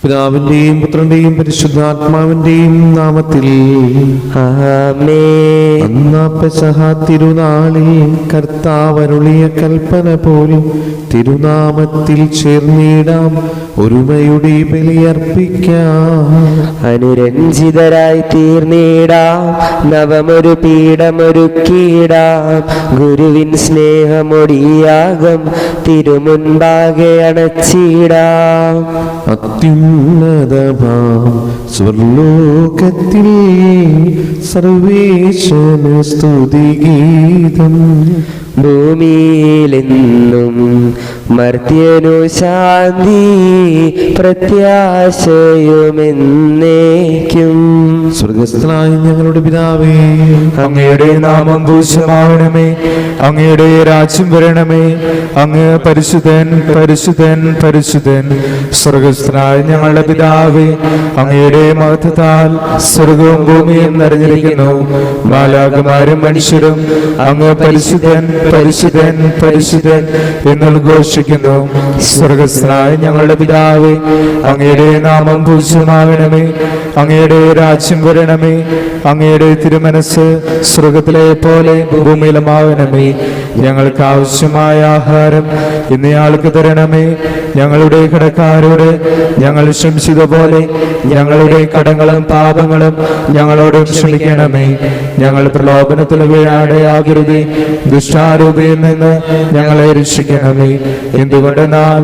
പിതാവിന്റെയും പുത്രന്റെയും പരിശുദ്ധാത്മാവിന്റെയും നാമത്തിൽ ആമേൻ. അന്നാ പെസഹ തിരുനാളിൽ കർത്താവരുളിയ കൽപ്പന പോലും തിരുനാമത്തിൽ ചേർന്നിടാം, ഒരുമയുടെ ബലിയർപ്പിക്കാം. അനുരഞ്ജിതരായി തീർന്നിടാം, നവമൊരു പീഠമൊരുക്കിയിടാം. ഗുരുവിൻ സ്നേഹമൊടിയാകം തിരുമുൻപാകെ അണച്ചിടാം. അത്യുന്നതമാം സ്വർലോകത്തിൽ സർവേശ്വര സ്തുതിഗീതം. ഭൂമിയിലെന്നും മർത്യനു ശാന്തി പ്രത്യാശയുമെന്നേക്കും. സ്വർഗസ്ഥനായ ഞങ്ങളുടെ പിതാവേ, അങ്ങയുടെ നാമം പൂജ്യമാവണമേ, അങ്ങയുടെ രാജ്യം വരണമേ. അങ്ങ് പരിശുദ്ധൻ പരിശുദ്ധൻ പരിശുദ്ധൻ. സ്വർഗസ്ഥനായ ഞങ്ങളുടെ പിതാവേ, അങ്ങയുടെ മഹത്വത്താൽ സ്വർഗവും ഭൂമിയും നിറഞ്ഞിരിക്കുന്നു. മാലാഖമാരും മനുഷ്യരും അങ്ങ് പരിശുദ്ധൻ പരിശുദ്ധൻ പരിശുദ്ധൻ എന്ന് ഘോഷിക്കുന്നു. സ്വർഗസ്ഥനായ ഞങ്ങളുടെ പിതാവേ, അങ്ങയുടെ നാമം പൂജ്യമാവണമേ, അങ്ങയുടെ രാജ്യം വരണമേ. അങ്ങയുടെ തിരുമനസ് സ്വർഗത്തിലെ പോലെ ഭൂമിയിലുമാവണമേ. ഞങ്ങൾക്ക് ആവശ്യമായ ആഹാരം ഇന്നയാൾക്ക് തരണമേ. ഞങ്ങളുടെ കടക്കാരോട് ഞങ്ങൾ ക്ഷമിച്ചതുപോലെ ഞങ്ങളുടെ കടങ്ങളും പാപങ്ങളും ഞങ്ങളോട് ക്ഷമിക്കണമേ. ഞങ്ങൾ പ്രലോഭനത്തിൽ വീഴാതെയാകരുതേ, ദുഷ്ടാരൂപിയിൽ നിന്ന് ഞങ്ങളെ രക്ഷിക്കണമേ. എന്തുകൊണ്ടെന്നാൽ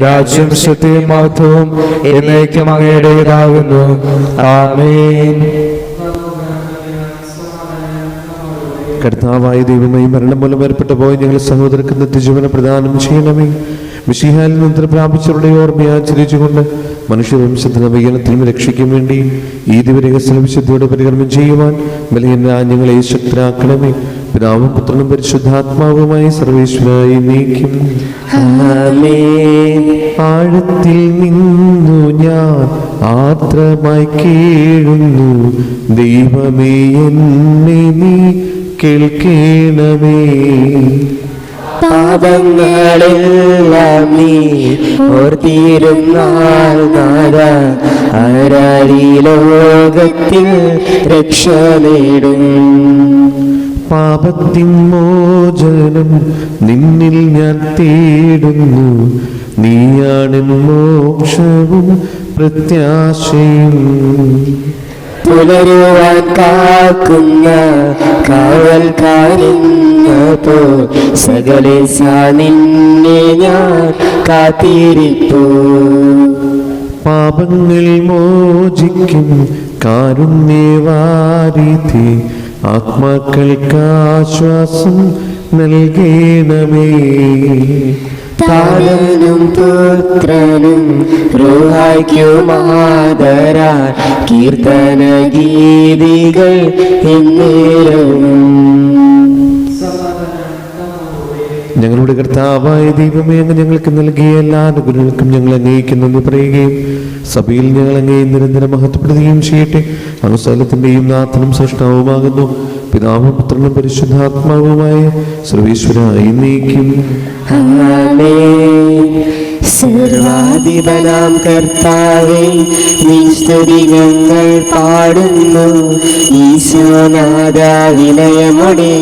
രാജ്യം ശക്തിയും മഹത്വവും എന്നേക്കും അങ്ങയുടേതാകുന്നു. ആമേൻ. കർത്താവായ ദൈവമേ, മരണം മൂലം ഏർപ്പെട്ടു പോയി ഞങ്ങൾ സഹോദരർക്ക് നിത്യജീവന പ്രദാനം ചെയ്യണമേ. മിശിഹായിൽ നിന്ന് പ്രാപിച്ചവരുടെ ഓർമ്മയെ ആചരിച്ചുകൊണ്ട് മനുഷ്യവംശത്തിന് വികലത്തിനും രക്ഷയ്ക്കും വേണ്ടി ഈ ദിവരഹസ്യ വിശുദ്ധിയോടെ പരികർമ്മം ചെയ്യുവാൻ ബലഹീനരായ ഞങ്ങളെ ശക്തരാക്കണമേ. പിതാവും പുത്രനും പരിശുദ്ധാത്മാവുമായി സർവേശ്വരായി നീക്കും. ആമേൻ. ആഴത്തിൽ നിന്നു ഞാൻ ആർദ്രമായി കേഴുന്നു, ദൈവമേ എന്നെ നീ കേൾക്കണമേ. പാപങ്ങളെല്ലാം നീ ഓർത്തിരുന്നാൽ നാഥ, ആരാരീ ലോകത്തിൽ രക്ഷ നേടും. പാപത്തിൻ മോചനം നിന്നിൽ ഞാൻ തേടുന്നു, നീയാണ് മോക്ഷവും പ്രത്യാശയും. പുലരുവാൻ കാക്കുന്ന കാവൽക്കാരിന്നപ്പോ സകലേശ നിന്നെ ഞാൻ കാത്തിരിപ്പൂ. പാപങ്ങൾ മോചിക്കും കാരുണ്യവാരിധി, ആത്മാക്കൾക്കാശ്വാസം നൽകണമേ. താതനും പുത്രനും റൂഹായ്ക്കുമാദരാൽ കീർത്തന ഗീതികൾ എന്നേരവും. ഞങ്ങളുടെ കർത്താവായ ദൈവമേ, അങ്ങ് ഞങ്ങൾക്ക് നൽകിയ എല്ലാ അനുഗ്രഹങ്ങൾക്കും ഞങ്ങൾ അംഗീകരിക്കുന്നെന്ന് പറയുകയും സഭയിൽ ഞങ്ങൾ അങ്ങേ നിരന്തരം മഹത്വപ്പെടുത്തുകയും ചെയ്യട്ടെ. അങ്ങ് സകലത്തിന്റെയും നാഥനും സൃഷ്ടാവുമാകുന്നു. പിതാവും പുത്രനും പരിശുദ്ധാത്മാവുമായ സർവേശ്വരായി നീക്കും. ആമേൻ. സർവാധിപനാം കർത്താവേ, നീ സ്തുതികൾ പാടുന്നു. ഈശോനാഥ വിനയമോടെ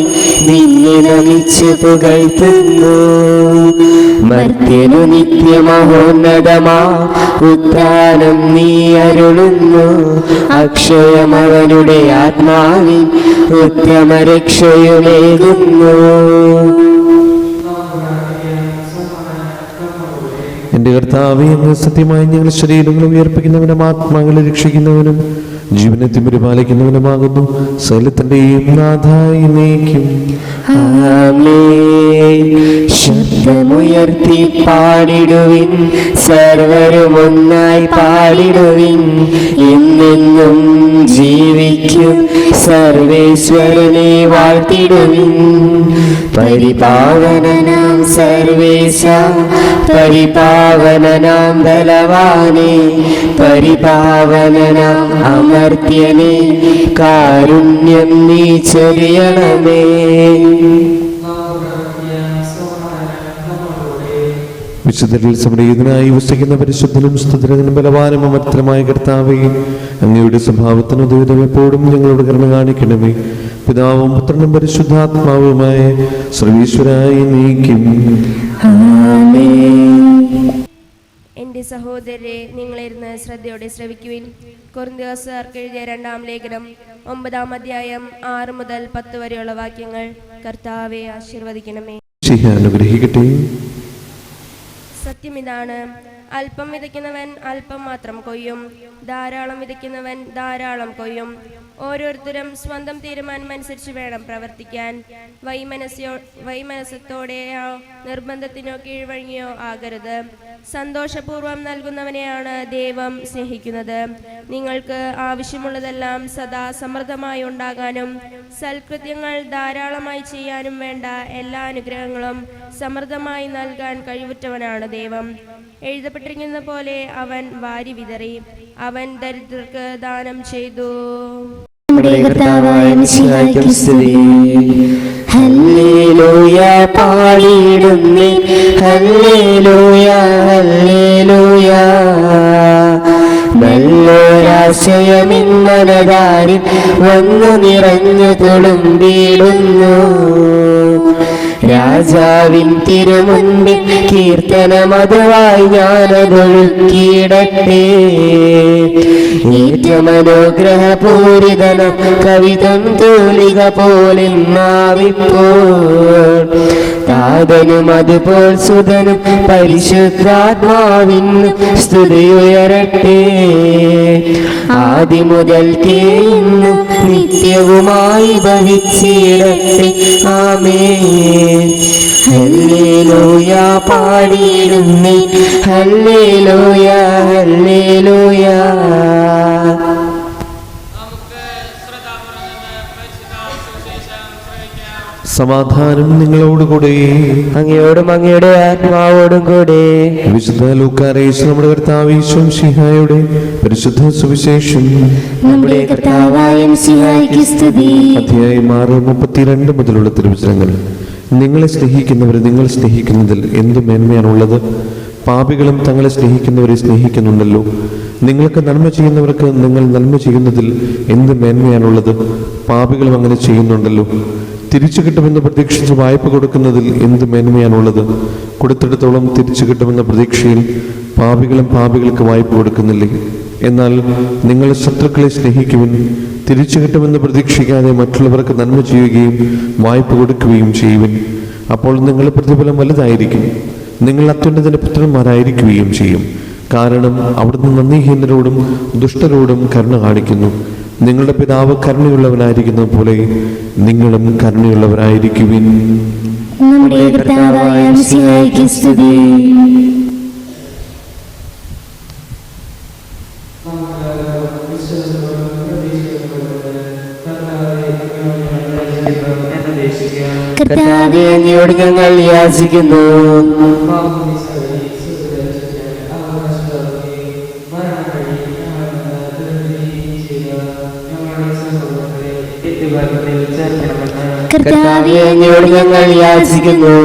നിന്നെ നമിച്ചു പുകഴ്ത്തുന്നു. മർത്യനു നിത്യമഹോന്നതമാ ഉത്ഥാനം നീ അരുളുന്നു. അക്ഷയമവനുടെ ആത്മാവിൻ ഉത്തമരക്ഷയുമേകുന്നു. എന്റെ കർത്താവേ, അങ്ങ് സത്യമായി ഞങ്ങളുടെ ശരീരങ്ങൾ ഉയർപ്പിക്കുന്നവനും ആത്മാക്കളെ രക്ഷിക്കുന്നവനും ജീവനെ പരിപാലിക്കുന്നവനുമാകുന്നു. സകലത്തിന്റെയും നാഥായി നീക്കും. ആമേൻ. ശബ്ദമുയർത്തി പാടിടുവിൻ, സർവരും ഒന്നായി പാടിടുവിൻ. എന്നെന്നും ജീവിക്കും സർവേശ്വരനെ വാഴ്ത്തിടുവിൻ. പരിപാവനനാം സർവേശ, പരിപാവനനാം ബലവാനേ, പരിപാവനനാം അമർത്യനേ, കാരുണ്യം നീ ചൊരിയണമേ. വിശുദ്ധരിൽ സമരീതനായി വസിക്കുന്ന പരിശുദ്ധനും സ്തുതിരനും ബലവാനും അമർത്തരമായ കർത്താവേ, അങ്ങയുടെ സ്വഭാവത്തിന് ഉദയം എപ്പോഴും ഞങ്ങളോട് കരുണ കാണിക്കണമേ. പിതാവും പുത്രനും പരിശുദ്ധാത്മാവുമായ സർവീശ്വരായി നീക്കും. എൻ്റെ സഹോദരരെ, നിങ്ങളിരുന്ന് ശ്രദ്ധയോടെ ശ്രവിക്കുവിൻ. കൊരിന്ത്യക്കാർക്ക് എഴുതിയ 2-ാം ലേഖനം 9-ാം അധ്യായം 6 മുതൽ 10 വരെയുള്ള വാക്യങ്ങൾ. കർത്താവെ ആശീർവദിക്കണമേ. അനുഗ്രഹിക്കട്ടെ. സത്യം ഇതാണ്, അല്പം വിതയ്ക്കുന്നവൻ അല്പം മാത്രം കൊയ്യും, ധാരാളം വിതയ്ക്കുന്നവൻ ധാരാളം കൊയ്യും. ഓരോരുത്തരും സ്വന്തം തീരുമാനം അനുസരിച്ച് വേണം പ്രവർത്തിക്കാൻ. വൈമനസ്യത്തോടെയോ നിർബന്ധത്തിനോ കീഴ്വഴങ്ങിയോ ആകരുത്. സന്തോഷപൂർവ്വം നൽകുന്നവനെയാണ് ദൈവം സ്നേഹിക്കുന്നത്. നിങ്ങൾക്ക് ആവശ്യമുള്ളതെല്ലാം സദാ സമൃദ്ധമായി ഉണ്ടാകാനും സൽകൃത്യങ്ങൾ ധാരാളമായി ചെയ്യാനും വേണ്ട എല്ലാ അനുഗ്രഹങ്ങളും സമൃദ്ധമായി നൽകാൻ കഴിവുറ്റവനാണ് ദൈവം. എഴുതപ്പെട്ടിരിക്കുന്ന പോലെ അവൻ വാരി വിതറി, അവൻ ദരിദ്രർക്ക് ദാനം ചെയ്തു. നമ്മുടെ കർത്താവായ മിശിഹായ്ക്ക് സ്തുതി. ഹല്ലേലൂയ പാടിയിടുന്നേ, ഹല്ലേലൂയ ഹല്ലേലൂയ. നല്ലൊരാശയമിന്നലതാരിൽ വന്നു നിറഞ്ഞു തുളുമ്പിടുന്നു. രാജാവിൻ തിരുമുൻപിൽ കീർത്തനമതുവായി ഞാനതൊഴുക്കിയിടട്ടെ. ഏറ്റമനുഗ്രഹപൂരിതനം കവിതം തൂലിക പോലെന്നാവിപ്പോൾ. താതനും അതുപോൽ സുതനും പരിശുദ്ധാത്മാവിന് സ്തുതിയുയരട്ടെ. ആദിമുതൽക്കേ ഇന്നും നിത്യവുമായി ഭവിച്ചിടട്ടെ. ആമേൻ. ഹല്ലേലൂയ പാടിയിടുന്നേ, ഹല്ലേലൂയ ഹല്ലേലൂയ. സമാധാനം നിങ്ങളോടുകൂടെ, അങ്ങയോടും അങ്ങയുടെ ആത്മാവോടും കൂടെ. വിശുദ്ധ ലൂക്കാരേശ് നമ്മുടെ കർത്താവ് യേശു മിശിഹായുടെ പരിശുദ്ധ സുവിശേഷം. നമ്മുടെ കർത്താവായ മിശിഹായ്ക്ക് സ്തുതി. അധ്യായം 6:32 മുതലുള്ള തിരുവചനങ്ങൾ. നിങ്ങളെ സ്നേഹിക്കുന്നവരെ നിങ്ങൾ സ്നേഹിക്കുന്നതിൽ എന്ത് മേന്മയാണുള്ളത്? പാപികളും തങ്ങളെ സ്നേഹിക്കുന്നവരെ സ്നേഹിക്കുന്നുണ്ടല്ലോ. നിങ്ങൾക്ക് നന്മ ചെയ്യുന്നവർക്ക് നിങ്ങൾ നന്മ ചെയ്യുന്നതിൽ എന്ത് മേന്മയാണുള്ളത്? പാപികളും അങ്ങനെ ചെയ്യുന്നുണ്ടല്ലോ. തിരിച്ചു കിട്ടുമെന്ന് പ്രതീക്ഷിച്ച് വായ്പ കൊടുക്കുന്നതിൽ എന്ത് മേന്മയാണുള്ളത്? കൊടുത്തിടത്തോളം തിരിച്ചു കിട്ടുമെന്ന പ്രതീക്ഷയിൽ പാപികളും പാപികൾക്ക് വായ്പ കൊടുക്കുന്നില്ലേ? എന്നാൽ നിങ്ങൾ ശത്രുക്കളെ സ്നേഹിക്കുവിൻ, തിരിച്ചു കിട്ടുമെന്ന് പ്രതീക്ഷിക്കാതെ മറ്റുള്ളവർക്ക് നന്മ ചെയ്യുകയും വായ്പ കൊടുക്കുകയും ചെയ്യുവിൻ. അപ്പോൾ നിങ്ങളുടെ പ്രതിഫലം വലുതായിരിക്കും. നിങ്ങൾ അത്യുന്നതന്റെ പുത്രന്മാരായിരിക്കുകയും ചെയ്യും. കാരണം അവിടുന്ന് നന്ദിഹീനരോടും ദുഷ്ടരോടും കരുണ കാണിക്കുന്നു. നിങ്ങളുടെ പിതാവ് കരുണയുള്ളവനായിരിക്കുന്നത് പോലെ നിങ്ങളും കരുണയുള്ളവരായിരിക്കുവിൻ. നമ്മുടെ കർത്താവായ മിശിഹായ്ക്ക് സ്തുതി. കർത്താവേ, അങ്ങയോട് ഞങ്ങൾ യാചിക്കുന്നു. കർത്താവേ, അങ്ങയോട് ഞങ്ങൾ യാചിക്കുന്നു.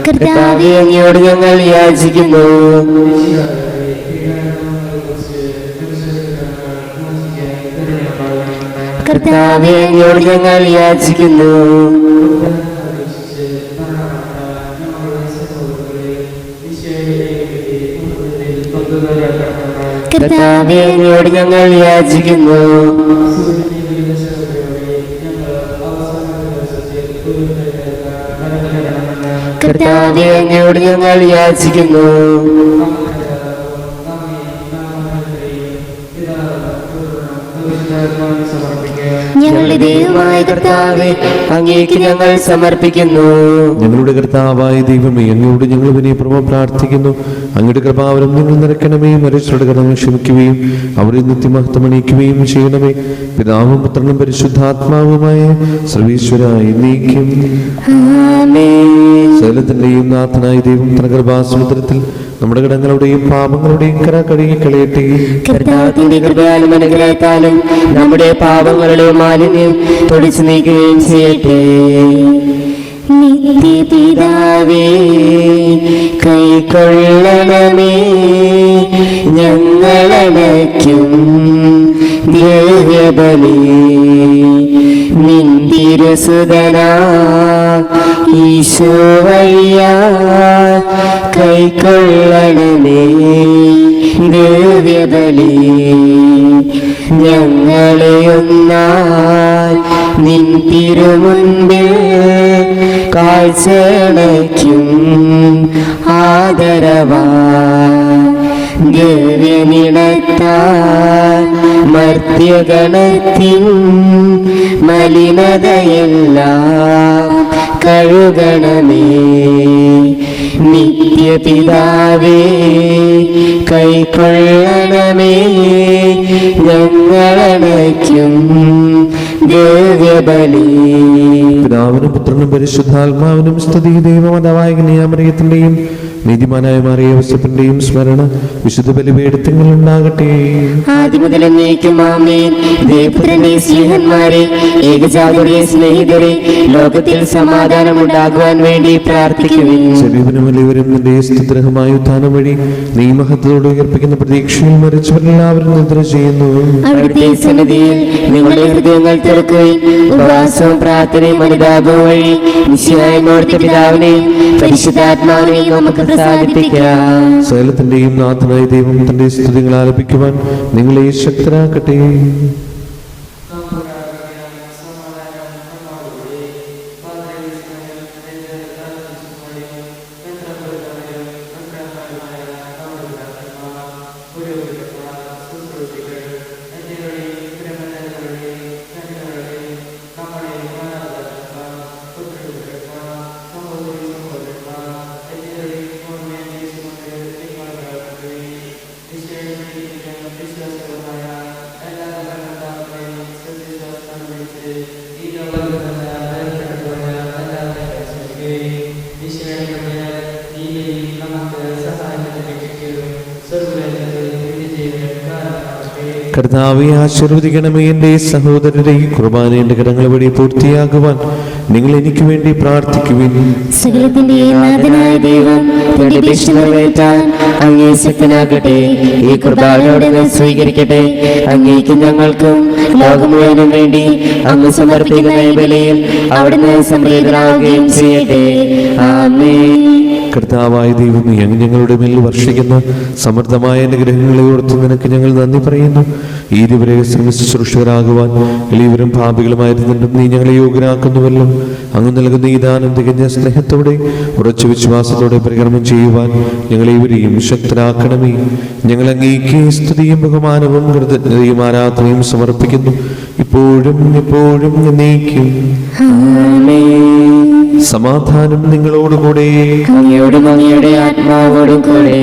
കർത്താവേ, അങ്ങയോട് ഞങ്ങൾ യാചിക്കുന്നു. കർത്താവേ, അങ്ങയോട് ഞങ്ങൾ യാചിക്കുന്നു. കർത്താവേ, അങ്ങയോട് ഞങ്ങൾ യാചിക്കുന്നു. കർത്താവേ, അങ്ങയോട് ഞങ്ങൾ യാചിക്കുന്നു. ഞങ്ങളുടെ ദൈവമായ കർത്താവേ, അങ്ങേക്ക് ഞങ്ങൾ സമർപ്പിക്കുന്നു. ഞങ്ങളുടെ കർത്താവായ ദൈവമേ, അങ്ങയോട് ഞങ്ങൾ വിനയപൂർവ്വം പ്രാർത്ഥിക്കുന്നു. അങ്ങയുടെ കൃപാവരം ഞങ്ങൾ നിറയ്ക്കണമേ. മരിച്ചവരുടെ കടങ്ങൾ ക്ഷമിക്കുകയും അവരെ നിത്യമഹത്വം അണിയിക്കുകയും ചെയ്യണമേ. പിതാവും പുത്രനും പരിശുദ്ധാത്മാവുമായ സർവീശ്വരായി നീക്കും. ആമേൻ. സകലത്തിന്റെയും നാഥനായ ദൈവം തന്റെ കൃപാസമുദ്രത്തിൽ നമ്മുടെ കടങ്ങളുടെയും പാപങ്ങളുടെയും കര കഴുകി കളയട്ടെ. കർത്താവിന്റെ കൃപയാലും അനുഗ്രഹത്താലും നമ്മുടെ പാപങ്ങളുടെ മാലിന്യം തുടച്ചു നീക്കുകയും ചെയ്യട്ടെ. നിത്യപിതാവേ കൈക്കൊള്ളണമേ ഞങ്ങളടയ്ക്കും ദിവ്യബലി. നിൻ തിരുസുതനാ ഈശോ വഴിയാ കൈക്കൊള്ളണമേ ദിവ്യബലി. ഞങ്ങളെ ഒന്നായി നിൻ തിരുമുൻപിൽ കാഴ്ചയണയ്ക്കും ആദരവാ. ദിവ്യനിടത്താൽ മർത്യഗണത്തിൻ മലിനതയെല്ലാം കഴുകണമേ. നിത്യപിതാവേ കൈക്കൊള്ളണമേ ഞങ്ങളടയ്ക്കും ദിവ്യബലി. പിതാവിനും പുത്രനും പരിശുദ്ധാത്മാവിനും സ്തുതി. ദൈവമാതാവായ കന്യാമറിയത്തിന്റെയും നീതിമാനായ മറിയ യോസേപ്പിന്റെയും സ്മരണ വിശുദ്ധ ബലിപീഠത്തിൽ ഉണ്ടാകട്ടെ. ആദിമുതൽ എന്നേക്കും ആമേൻ. ദേവപുത്രന്റെ സ്നേഹന്മാരെ, ഏകജാതരുടെ സ്നേഹിതരെ, ലോകത്തിൽ സമാധാനം ഉണ്ടാകുവാൻ വേണ്ടി പ്രാർത്ഥിക്കുവിൻ. ചെറിയവനും വലിയവരും നിന്റെ സ്തുതിർഹമായ ഉത്ഥാനം വഴി നീ മഹത്വത്തോടെ ഉയർപ്പിക്കുന്ന പ്രതീക്ഷയിൽ മരിച്ചവരെല്ലാവരും നിദ്ര ചെയ്യുന്നു. അവിടുത്തെ സന്നിധിയിൽ നിങ്ങളുടെ ഹൃദയങ്ങൾ തുറക്കുകയും ഉപവാസവും പ്രാർത്ഥനയും അനുതാപവും വഴി നിശ്ചയമായോർത്ത പിതാവിനെയും പരിശുദ്ധാത്മാവിനെയും നമുക്ക് പ്രസാദിപ്പിക്കാം. സകലത്തിന്റെയും നാഥനായ ദൈവം തന്റെ സ്തുതികൾ ആലപിക്കുവാൻ നിങ്ങളെ ശക്തരാക്കട്ടെ. കർത്താവെ ആശീർവദിക്കണമേ. എൻ്റെ സഹോദരരെ, ഈ കുർബാനയുടെ കടങ്ങൾ വഴി പൂർത്തിയാകുവാൻ നിങ്ങൾ എനിക്ക് വേണ്ടി പ്രാർത്ഥിക്കുവിൻ. സകലത്തിന്റെ നാഥനായ ദൈവം തന്റെ അപേക്ഷ നിറവേറ്റാൻ അങ്ങേ ശക്തനാകട്ടെ. ഈ കുർബാനയോടെ സ്വീകരിക്കട്ടെ. അങ്ങേക്കും ഞങ്ങൾക്കും ലോകം മുഴുവനും വേണ്ടി അങ്ങ് സമർപ്പിക്കുന്ന ഈ ബലിയിൽ അവിടുന്ന് സംപ്രീതനാവുകയും ചെയ്യട്ടെ. ആമേൻ. കർത്താവായ ദൈവമേ, അങ്ങ് ഞങ്ങളുടെ മേൽ വർഷിക്കുന്ന സമൃദ്ധമായ അനുഗ്രഹങ്ങളെ ഓർത്ത് നിനക്ക് ഞങ്ങൾ നന്ദി പറയുന്നു. ഈ ദിവരഹസ്യം ശുശ്രൂഷകരാകുവാൻ എളിയവരും പാപികളുമായിരുന്നിട്ടും നീ ഞങ്ങളെ യോഗ്യരാക്കുന്നുവല്ലോ. അങ്ങ് നൽകുന്ന ഈ ദാനം തികഞ്ഞ സ്നേഹത്തോടെ ഉറച്ച വിശ്വാസത്തോടെ പരികർമ്മം ചെയ്യുവാൻ ഞങ്ങളെവരെയും ശക്തരാക്കണമേ. ഞങ്ങൾ അങ്ങേക്ക് സ്തുതിയും ബഹുമാനവും കൃതജ്ഞതയും ആരാധനയും സമർപ്പിക്കുന്നു, ഇപ്പോഴും എപ്പോഴും എന്നേക്കും. സമാധാനം നിങ്ങളോടുകൂടെ. അങ്ങയോടും അങ്ങയുടെ ആത്മാവോടും കൂടെ.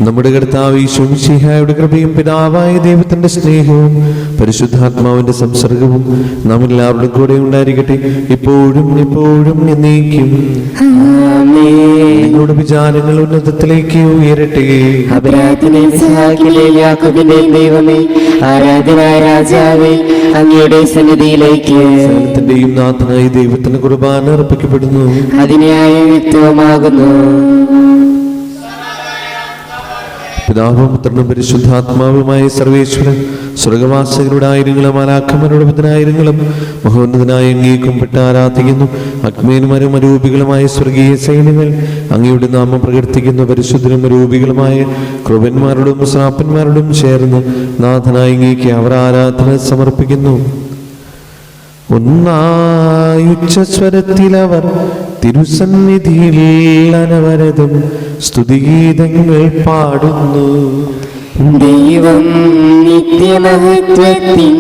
നമ്മുടെ കർത്താവ് ഈശോ മിശിഹായുടെ കൃപയും പിതാവായ ദൈവത്തിന്റെ സ്നേഹവും പരിശുദ്ധാത്മാവിന്റെ സംസർഗവും നാം എല്ലാവരുടെയും കൂടെ ഉണ്ടായിരിക്കട്ടെ, ഇപ്പോഴും എപ്പോഴും എന്നേക്കും. നിങ്ങളുടെ വിചാരങ്ങൾ ഉന്നതത്തിലേക്ക് ഉയരട്ടെ. ദൈവമേ, ആരാധനായ രാജാവേ, അങ്ങയുടെ സന്നിധിയിലേക്ക് സകലത്തിന്റെയും നാഥനായ ദൈവത്തിന് കുർബാന അർപ്പിക്കപ്പെടുന്നു. അതിനായ വ്യക്തമാകുന്നു. പിതാവും പുത്രനും പരിശുദ്ധാത്മാവുമായ സർവേശ്വരൻ സ്വർഗവാസികളുടെ ആയിരങ്ങളും മാലാഖമാരുടെ പതിനായിരങ്ങളും മഹോന്നതനായ അങ്ങേക്കുംപ്പെട്ട് ആരാധിക്കുന്നു. അഗ്മേന്മാരും അരൂപികളുമായ സ്വർഗീയ സൈന്യങ്ങൾ അങ്ങയുടെ നാമം പ്രകീർത്തിക്കുന്നു. പരിശുദ്ധരും അരൂപികളുമായ കൃപന്മാരോടും ശ്രാപ്പന്മാരോടും ചേർന്ന് നാഥനായ അങ്ങേക്ക് അവർ ആരാധന സമർപ്പിക്കുന്നു. ഒന്നായുച്ചസ്വരത്തിലവർ തിരുസന്നിധിയിൽ അനവരതം സ്തുതിഗീതങ്ങൾ പാടുന്നു. ദൈവം നിത്യമഹത്വത്തിൻ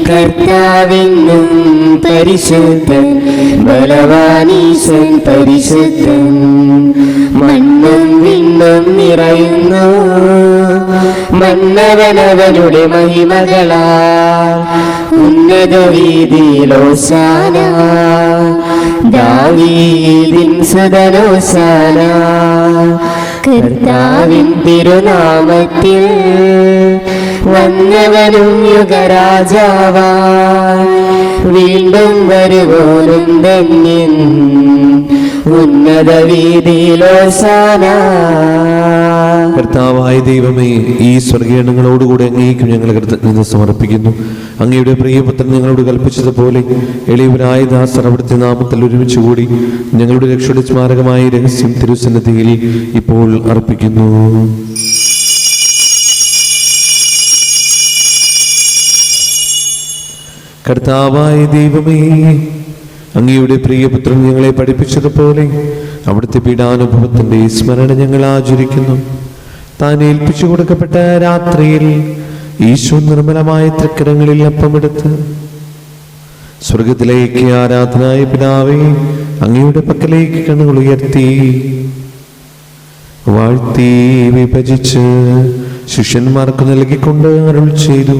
കർത്താവെന്നും പരിശുദ്ധൻ, ബലവാനീശൻ പരിശുദ്ധൻ. മണ്ണും വിണ്ണും നിറയുന്നു മന്നവനവനുടെ മഹിമകളാൽ. ഉന്നത വീതിയിലോശാന, ദാവീദിൻ സുതനോശാന. കർത്താവിൻ തിരുനാമത്തിൽ വന്നവനും യുഗരാജാവാൻ, വീണ്ടും വരുവോനും ധന്യൻ. ഉന്നത വീതിയിലോശാന. കർത്താവായ ദൈവമേ, ഈ സ്വർഗീയങ്ങളോടുകൂടെ അങ്ങേക്കും ഞങ്ങൾ കൃതജ്ഞത സമർപ്പിക്കുന്നു. അങ്ങയുടെ പ്രിയപുത്രൻ ഞങ്ങളോട് കൽപ്പിച്ചതുപോലെ എളിയവരായ ദാസർ അവിടുത്തെ നാമത്തിൽ ഒരുമിച്ചുകൂടി ഞങ്ങളുടെ രക്ഷയുടെ സ്മാരകമായ രഹസ്യം തിരുസന്നിധിയിൽ ഇപ്പോൾ അർപ്പിക്കുന്നു. കർത്താവായ ദൈവമേ, അങ്ങയുടെ പ്രിയപുത്രൻ ഞങ്ങളെ പഠിപ്പിച്ചതുപോലെ അവിടുത്തെ പീഡാനുഭവത്തിന്റെ സ്മരണ ഞങ്ങൾ ആചരിക്കുന്നു. താൻ ഏൽപ്പിച്ചു കൊടുക്കപ്പെട്ട രാത്രിയിൽ ഈശോ നിർമ്മലമായ തൃക്കരങ്ങളിൽ അപ്പമെടുത്ത് സ്വർഗത്തിലേക്ക് ആരാധനായ പിതാവേ അങ്ങയുടെ പക്കലേക്ക് കണ്ണുകൾ ഉയർത്തി വാഴ്ത്തി വിഭജിച്ച് ശിഷ്യന്മാർക്ക് നൽകിക്കൊണ്ട് അരുൾ ചെയ്തു,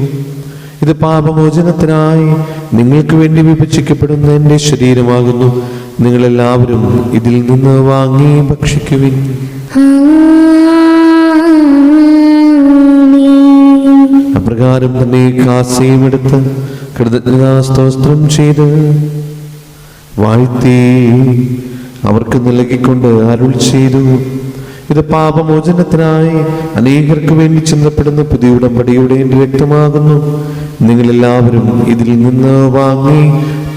ഇത് പാപമോചനത്തിനായി നിങ്ങൾക്ക് വേണ്ടി വിഭജിക്കപ്പെടുന്ന എൻ്റെ ശരീരമാകുന്നു. നിങ്ങളെല്ലാവരും ഇതിൽ നിന്ന് വാങ്ങി ഭക്ഷിക്കുവിൻ. അപ്രകാരം തന്നെ കാസയും എടുത്ത് കൃതജ്ഞതാസ്തോത്രം ചെയ്ത് വാഴ്ത്തി അവർക്ക് നൽകിക്കൊണ്ട് അരുൾ ചെയ്തു, ഇത് പാപമോചനത്തിനായി അനേകർക്ക് വേണ്ടി ചിന്തപ്പെടുന്ന പുതിയ ഉടമ്പടിയുടെ എൻ്റെ രക്തമാകുന്നു. നിങ്ങളെല്ലാവരും ഇതിൽ നിന്ന് വാങ്ങി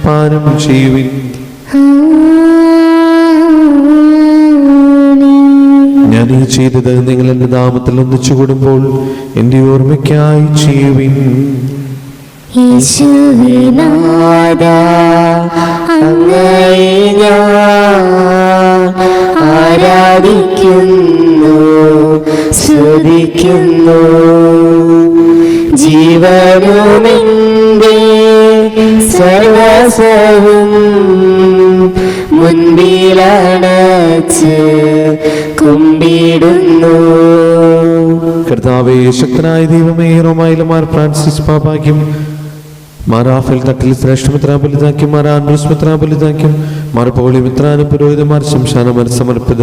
പാനം ചെയ്യുവിൻ. ഞാൻ ഈ ചെയ്തത് നിങ്ങൾ എൻ്റെ നാമത്തിൽ ഒന്നിച്ചു കൂടുമ്പോൾ എൻ്റെ ഓർമ്മയ്ക്കായി ചെയ്യുവിൻ. ആരാധിക്കുന്നു, സ്തുതിക്കുന്നു. ജീവനുമെന്റെ സർവസവും മുൻപിലണച്ച് കുമ്പിടുന്നു. കർത്താവേ, ശക്തനായ ദൈവമേ, റോമായിലെ മാർ ഫ്രാൻസിസ് പാപ്പാക്കും മാർ റാഫേൽ തട്ടിൽ ശ്രേഷ്ഠമിത്രാപൊലിതാക്കും മാർ ആൻഡ്രൂസ് മിത്രാപൊലിതാക്കും മാർ പൗളി മിത്രാനും പുരോഹിതന്മാർ ശംശാനമാർ സമർപ്പിത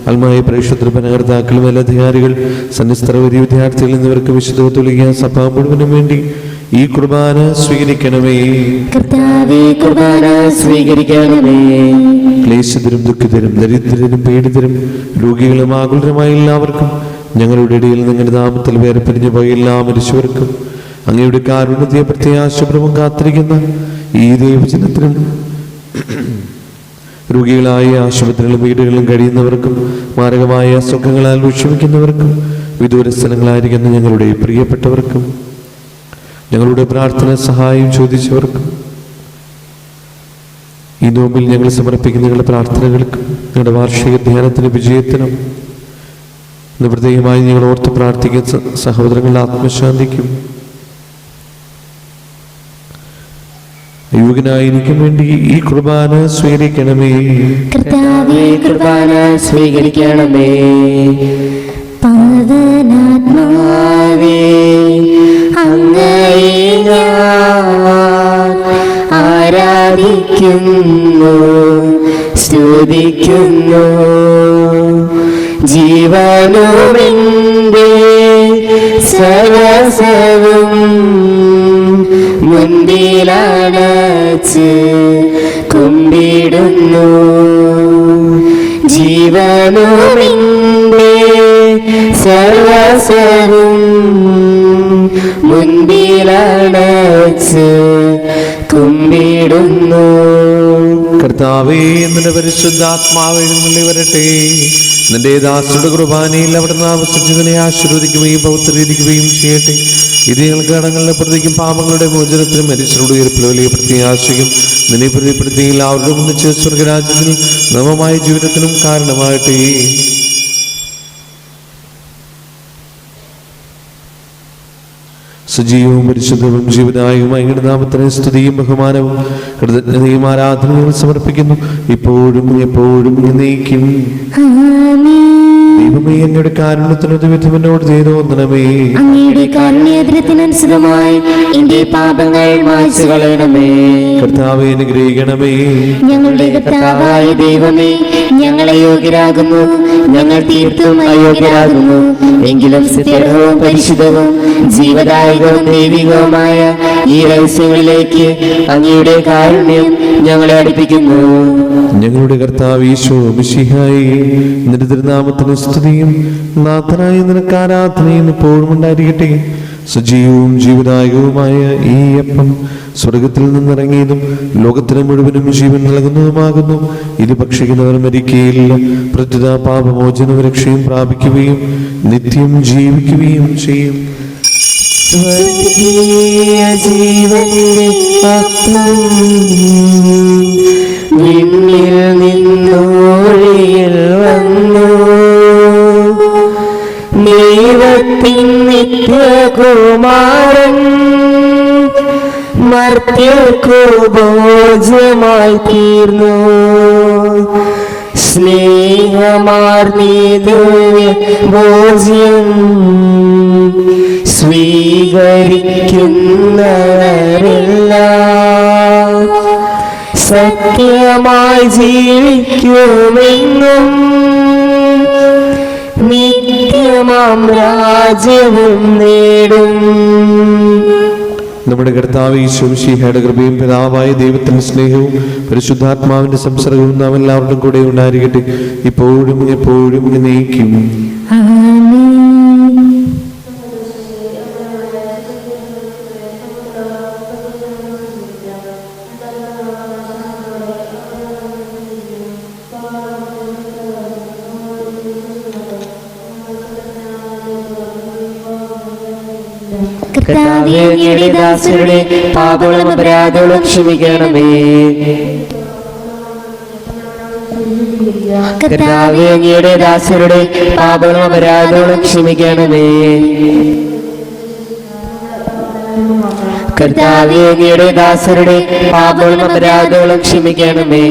അൽമായ പ്രേക്ഷത്ര ഭരണകർത്താക്കൾ മേലധികാരികൾ സന്നിസ്തര വിദ്യാർത്ഥികൾ എന്നിവർക്ക് വിശുദ്ധ തുലിക സഭ മുഴുവനും വേണ്ടി ഈ കുർബാന സ്വീകരിക്കണമേ. കർത്താവേ, കുർബാന സ്വീകരിക്കണമേ. ക്ലേശിതരും ദുഃഖിതരും ദരിദ്രരും പീഡിതരും രോഗികളും ആകുലരുമായ എല്ലാവർക്കും ഞങ്ങളുടെ ഇടയിൽ നിങ്ങളുടെ നാമത്തിൽ വേർപിരിഞ്ഞു പോയ എല്ലാ മരിച്ചവർക്കും അങ്ങയുടെ കാരുണ്യത്തെ പ്രത്യാശപൂർവ്വം കാത്തിരിക്കുന്ന ഈ ദൈവജനത്തിനും രോഗികളായ ആശുപത്രികളും വീടുകളിലും കഴിയുന്നവർക്കും മാരകമായ അസുഖങ്ങളാൽ വിഷമിക്കുന്നവർക്കും വിദൂര സ്ഥലങ്ങളായിരിക്കുന്ന ഞങ്ങളുടെ പ്രിയപ്പെട്ടവർക്കും ഞങ്ങളുടെ പ്രാർത്ഥന സഹായം ചോദിച്ചവർക്കും ഈ നോമ്പിൽ ഞങ്ങൾ സമർപ്പിക്കുന്ന ഞങ്ങളുടെ പ്രാർത്ഥനകൾക്കും ഞങ്ങളുടെ വാർഷിക ധ്യാനത്തിന് വിജയത്തിനും പ്രത്യേകമായി ഞങ്ങൾ ഓർത്ത് പ്രാർത്ഥിക്കുന്ന സഹോദരങ്ങളുടെ ആത്മശാന്തിക്കും യുവകനായിരിക്കും വേണ്ടി ഈ കുർബാന സ്വീകരിക്കണമേ. കർത്താവേ, കുർബാന സ്വീകരിക്കണമേ. പാവനാത്മാവേ, അങ്ങയെ ഞാൻ ആരാധിക്കുന്നു, സ്തുതിക്കുന്നു. ജീവനുമെന്റെ സർവസവും മുൻപിലണച്ച് കുമ്പിടുന്നു. ജീവനുമെന്റെ സർവസവും ഏറ്റവും മുൻപിലണച്ച് കുമ്പിടുന്നു. കർത്താവേ, നിന്റെ പരിശുദ്ധാത്മാവ് എഴുന്നള്ളി വരട്ടെ. നിന്റെ ദാസരുടെ കുർബാനയിൽ അവിടുന്ന് ആവശ്യത്തിനെ ആശീർവദിക്കുകയും പൗത്രീകരിക്കുകയും ചെയ്യട്ടെ. ഇത് ഞങ്ങൾക്ക് കടങ്ങളുടെ പ്രതിക്കും പാപങ്ങളുടെ മോചനത്തിനും മരിച്ചവരുടെ ഉയർപ്പിൽ വലിയ പ്രത്യാശയും നിന്നെ പ്രതിപ്പെടുത്തി എല്ലാവരുടെ ഒന്നിച്ച് സ്വർഗരാജ്യത്തിൽ നവമായ ജീവിതത്തിനും കാരണമാകട്ടെ. സജീവവും പരിശുദ്ധവും ജീവനായകമായ അങ്ങയുടെ നാമത്തിന് സ്തുതിയും ബഹുമാനവും കൃതജ്ഞതയും ആരാധനയും സമർപ്പിക്കുന്നു, ഇപ്പോഴും എപ്പോഴും എന്നേക്കും. ദൈവമേ, അങ്ങയുടെ കാരുണ്യത്തിനൊരു വിധവനോട് ചെയ്തോന്നണമേ. അങ്ങയുടെ കാരുണ്യത്തിനനുസൃതമായി എന്റെ പാപങ്ങൾ മായ്ച്ചു കളയണമേ. കർത്താവേ, അനുഗ്രഹിക്കണമേ. ഞങ്ങളുടെ കർത്താവായ ദൈവമേ, ഞങ്ങളെ യോഗ്യരാകുന്നു, ഞങ്ങൾ തീർത്തും അയോഗ്യരാകുന്നു. എങ്കിലും സ്ഥിരവും പരിശുദ്ധവും ജീവദായകവും ദൈവികവുമായ ഈ രഹസ്യങ്ങളിലേക്ക് അങ്ങയുടെ കാരുണ്യം ഞങ്ങളെ അടുപ്പിക്കുന്നു. ഞങ്ങളുടെ കർത്താവ് ഈശോ മിശിഹായേ, നിന്റെ തിരുനാമത്തിന് സ്തുതിയും നാഥനായ നിനക്ക് ആരാധനയും എപ്പോഴും ഉണ്ടായിരിക്കട്ടെ. സജീവവും ജീവദായകവുമായ ഈ അപ്പം സ്വർഗത്തിൽ നിന്നിറങ്ങിയതും ലോകത്തിന് മുഴുവനും ജീവൻ നൽകുന്നതുമാകുന്നു. ഇത് ഭക്ഷിക്കുന്നവർ മരിക്കുകയില്ല, പ്രത്യുത പാപമോചനവും രക്ഷയും പ്രാപിക്കുകയും നിത്യം ജീവിക്കുകയും ചെയ്യും. സ്വർഗീയ ജീവന്റെ അപ്പം വിണ്ണിൽ നിന്നോഴിയിൽ വന്നു. ദൈവത്തിൻ നിത്യകുമാരൻ മർത്യർക്കു ഭോജ്യമായി തീർന്നു. സ്നേഹമാർന്നീ ഭോജ്യം സ്വീകരിക്കുന്നവരെല്ലാം സത്യമായി ജീവിക്കുമെന്നും നിത്യമാം രാജ്യവും നേടും. നമ്മുടെ കർത്താവ് ഈശോ മിശിഹായുടെ കൃപയും പിതാവായ ദൈവത്തിന്റെ സ്നേഹവും പരിശുദ്ധാത്മാവിന്റെ സംസർഗവും നാം എല്ലാവരുടെയും കൂടെ ഉണ്ടായിരിക്കട്ടെ, ഇപ്പോഴും എപ്പോഴും എന്നേക്കും. കർത്താവേ, അങ്ങയുടെ ദാസരുടെ പാപങ്ങളും അപരാധങ്ങളും ക്ഷമിക്കണമേ. കർത്താവേ, അങ്ങയുടെ ദാസരുടെ പാപങ്ങളും അപരാധങ്ങളും ക്ഷമിക്കണമേ. കർത്താവേ, അങ്ങയുടെ ദാസരുടെ പാപങ്ങളും അപരാധങ്ങളും ക്ഷമിക്കണമേ.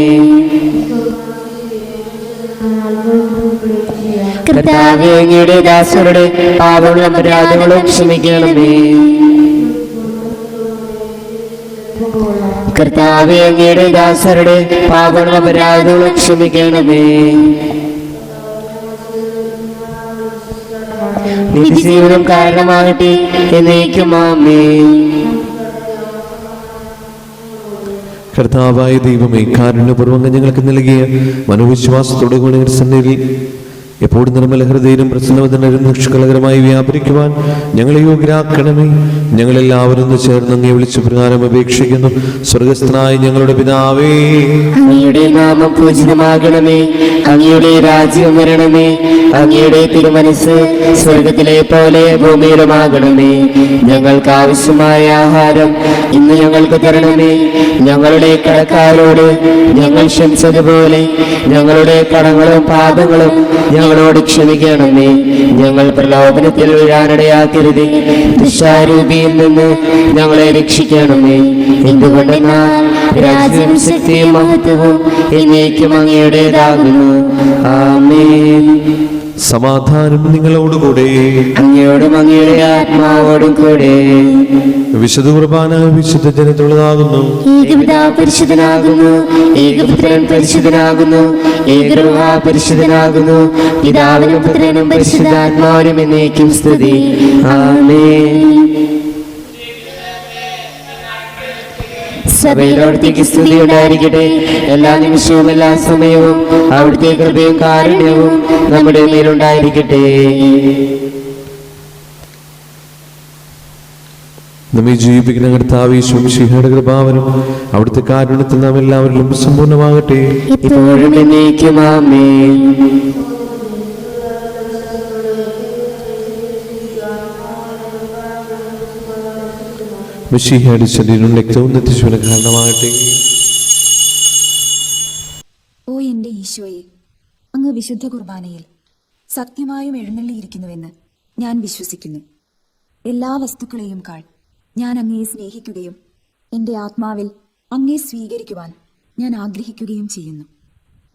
കർത്താവേ, അങ്ങയുടെ ദാസരുടെ പാപങ്ങളും അപരാധങ്ങളും ക്ഷമിക്കണമേ. കർത്താവേ, അങ്ങയുടെ ദാസരുടെ പാപങ്ങളും അപരാധങ്ങളും ക്ഷമിക്കണമേ. നിത്യജീവനം കാരണമാകട്ടെ എന്നേക്കും. ആമേൻ. കർത്താവായ ദൈവമേ, കാരുണ്യപൂർവ്വം ഞങ്ങൾക്ക് നൽകിയ മനോവിശ്വാസത്തോടു കൂടി സന്നിധിയിൽ എപ്പോഴും നിർമ്മല ഹൃദയരും പ്രസന്നവതനും നിഷ്കളങ്കരമായി വ്യാപരിക്കുവാൻ ഞങ്ങളെ യോഗ്യരാക്കണമേ. ഞങ്ങളെല്ലാവരും ചേർന്ന് അങ്ങയെ വിളിച്ചു പ്രകാരം അപേക്ഷിക്കുന്നു. സ്വർഗസ്ഥനായ ഞങ്ങളുടെ പിതാവേ, അങ്ങയുടെ നാമം പൂജിതമാകണമേ. അങ്ങയുടെ രാജ്യം വരണമേ. അങ്ങയുടെ തിരുമനസ് സ്വർഗത്തിലെ പോലെ ഭൂമിയിലുമാകണമേ. ഞങ്ങൾക്ക് ആവശ്യമായ ആഹാരം ഇന്ന് ഞങ്ങൾക്ക് തരണമേ. ഞങ്ങളുടെ കടക്കാരോട് ഞങ്ങൾ ക്ഷമിച്ചതുപോലെ ഞങ്ങളുടെ കടങ്ങളും പാപങ്ങളും ഞങ്ങളോട് ക്ഷമിക്കണമേ. ഞങ്ങൾ പ്രലോഭനത്തിൽ വീഴാനിടയാക്കരുതേ, ദുഷ്ടാരൂപിയിൽ നിന്ന് ഞങ്ങളെ രക്ഷിക്കണമേ. എന്തുകൊണ്ടെന്നാൽ രാജ്യവും ശക്തിയും മഹത്വവും എന്നേക്കും അങ്ങയുടേതാകുന്നു. ആമേൻ. സമാധാനം നിങ്ങളോടുകൂടെ. അങ്ങയോടും അങ്ങയുടെ ആത്മാവോടും കൂടെ. വിശുദ്ധ കുർബാന വിശുദ്ധ ജനത്തുള്ളതാകുന്നു. ഏകപിതാവ് പരിശുദ്ധനാകുന്നു, ഏകപുത്രൻ പരിശുദ്ധനാകുന്നു, ഏകരൂഹ പരിശുദ്ധനാകുന്നു. പിതാവിനും പുത്രനും പരിശുദ്ധാത്മാവിനും എന്നേക്കും സ്തുതി. ആമേൻ. സഭയിലോടത്തേക്ക് സ്തുതി ഉണ്ടായിരിക്കട്ടെ. എല്ലാ നിമിഷവും എല്ലാ സമയവും അവിടുത്തെ കൃപയും കാരുണ്യവും നമ്മുടെ മേലുണ്ടായിരിക്കട്ടെ. നമ്മെ ജീവിപ്പിക്കുന്ന കർത്താവേ ശംശിഹയുടെ കൃപാവനും അവിടുത്തെ കാരുണ്യത്തിൽ നാം എല്ലാവരിലും സമ്പൂർണ്ണമാകട്ടെ. ഇപ്പോഴും എന്നേക്കും ആമേൻ. മിശിഹായുടെ ശരീരവും രക്തവും നിത്യജീവന് കാരണമാകട്ടെ. ഓ എൻ്റെ ഈശോയെ, അങ്ങ് വിശുദ്ധ കുർബാനയിൽ സത്യമായും എഴുന്നള്ളിയിരിക്കുന്നുവെന്ന് ഞാൻ വിശ്വസിക്കുന്നു. എല്ലാ വസ്തുക്കളെയും കാൾ ഞാൻ അങ്ങയെ സ്നേഹിക്കുകയും എൻ്റെ ആത്മാവിൽ അങ്ങയെ സ്വീകരിക്കുവാൻ ഞാൻ ആഗ്രഹിക്കുകയും ചെയ്യുന്നു.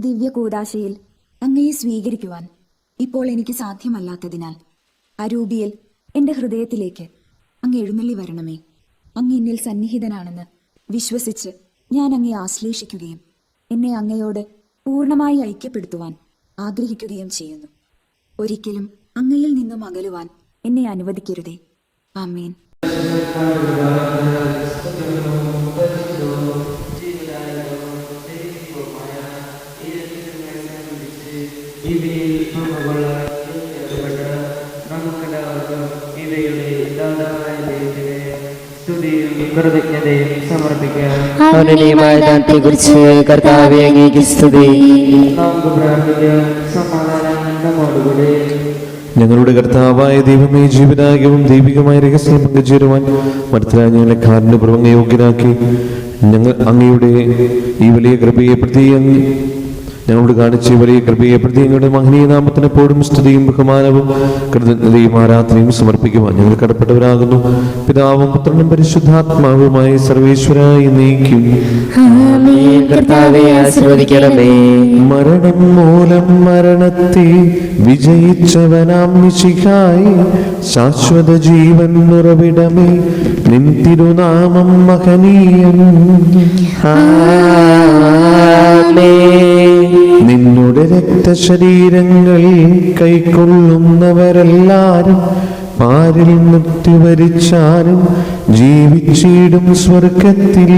ദിവ്യ കൂദാശയിൽ അങ്ങയെ സ്വീകരിക്കുവാൻ ഇപ്പോൾ എനിക്ക് സാധ്യമല്ലാത്തതിനാൽ അരൂപിയിൽ എൻ്റെ ഹൃദയത്തിലേക്ക് അങ്ങ് എഴുന്നള്ളി വരണമേ. അങ്ങ് എന്നിൽ സന്നിഹിതനാണെന്ന് വിശ്വസിച്ച് ഞാൻ അങ്ങയെ ആശ്ലേഷിക്കുകയും എന്നെ അങ്ങയോട് പൂർണ്ണമായി ഐക്യപ്പെടുത്തുവാൻ ആഗ്രഹിക്കുകയും ചെയ്യുന്നു. ഒരിക്കലും അങ്ങയിൽ നിന്നും അകലുവാൻ എന്നെ അനുവദിക്കരുതേ. ആമേൻ. അവനുമായ ദാനത്തെക്കുറിച്ച് കർത്താവേ അങ്ങേക്ക് സ്തുതി. ഞങ്ങളുടെ കർത്താവായ ദൈവമേ, ജീവനായകവും ദൈവികമായ രഹസ്യം പങ്കുചേരുവാൻ മർത്തരായ ഞങ്ങളെ കാരുണ്യപൂർവ്വം യോഗ്യരാക്കി. ഞങ്ങൾ അങ്ങയുടെ ഈ വലിയ കൃപയെ പ്രതി ഞങ്ങളോട് കാണിച്ച വലിയ കൃപയെ പ്രതി ഞങ്ങളുടെ മഹനീയ നാമത്തിന് എപ്പോഴും സ്തുതിയും ബഹുമാനവും കൃതജ്ഞതയും ആരാധനയും സമർപ്പിക്കുവാൻ ഞങ്ങൾ കടപ്പെട്ടവരാകുന്നു. പിതാവും പുത്രനും പരിശുദ്ധാത്മാവുമായ സർവേശ്വരായി നീക്കും. കർത്താവേ ആശീർവദിക്കണമേ. മരണം മൂലം മരണത്തെ വിജയിച്ചവനാം മിശിഹായി, ശാശ്വത ജീവൻ ഉറവിടമേ, നിൻ തിരുനാമം മഹനീയം. നിന്നുടെ രക്തശരീരങ്ങൾ കൈക്കൊള്ളുന്നവരെല്ലാരും പാരിൽ മൃത്യുവരിച്ചാലും ജീവിച്ചിടും സ്വർഗത്തിൽ.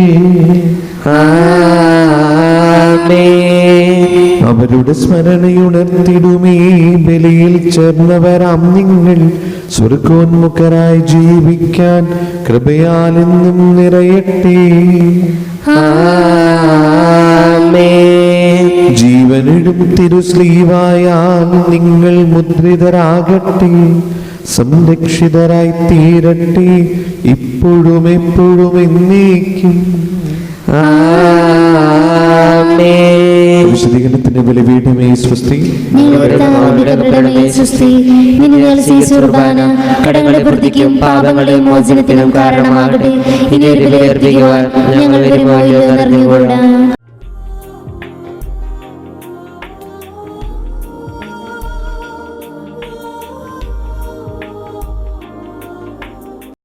അവരുടെ സ്മരണയുണർത്തിടുമേ ബലിയിൽ ചേർന്നവരാം നിങ്ങൾ സ്വർഗോന്മുഖരായി ജീവിക്കാൻ കൃപയാലെന്നും നിറയട്ടെ. ജീവനിടും തിരുസ്ലീവായാൽ നിങ്ങൾ മുദ്രിതരാകട്ടെ, സംരക്ഷിതരായി തീരട്ടെ, ഇപ്പോഴും എപ്പോഴും എന്നേക്കും. വിശദീകരണത്തിന്റെ ബലിപീഠമേ സ്വസ്തി. കടങ്ങളുടെ വൃത്തിക്കും പാപങ്ങളുടെ മോചനത്തിനും കാരണമാകട്ടെ. ഇനി ഒരു ബലി അർപ്പിക്കുവാൻ ഞങ്ങൾ വരുമ്പോൾ